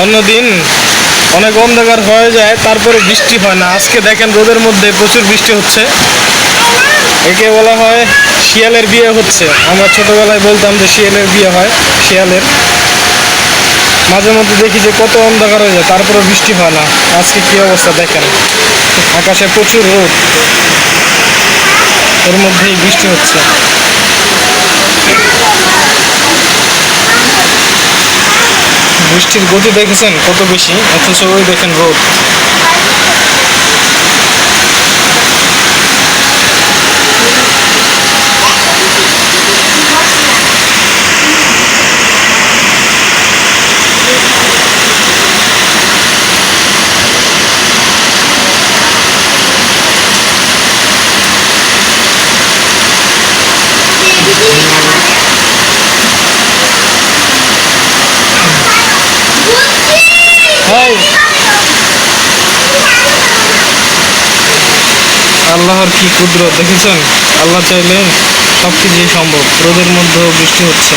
অন্যদিন অনেক অন্ধকার হয়ে যায়, তারপরে বৃষ্টি হয় না। আজকে দেখেন রোদের মধ্যে প্রচুর বৃষ্টি হচ্ছে। একে বলা হয় শিয়ালের বিয়ে হচ্ছে। আমরা ছোটবেলায় বলতাম যে শিয়ালের বিয়ে হয়, শিয়ালের। মাঝে মধ্যে দেখি যে কত অন্ধকার হয়ে যায়, তারপরে বৃষ্টি হয় না। আজকে কি অবস্থা দেখেন, আকাশে প্রচুর রোদ, এর মধ্যেই বৃষ্টি হচ্ছে। বৃষ্টির গতি দেখেছেন কত বেশি, অথচ ওই দেখেন রোদ। হাই, আল্লাহর কি কুদরত দেখেছেন। আল্লাহ চাইলে সব কিছুই সম্ভব। রোদের মধ্যেও বৃষ্টি হচ্ছে।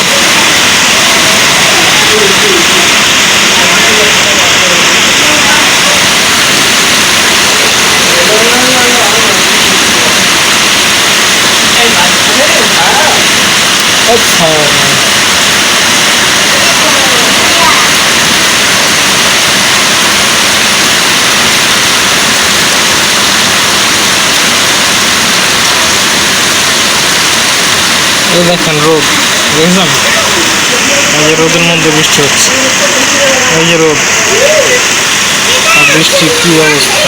আচ্ছা, এই দেখেন রোদ দেখছেন, এই যে রোদের মধ্যে বৃষ্টি হচ্ছে, এই যে রোদ আর বৃষ্টির কি অবস্থা।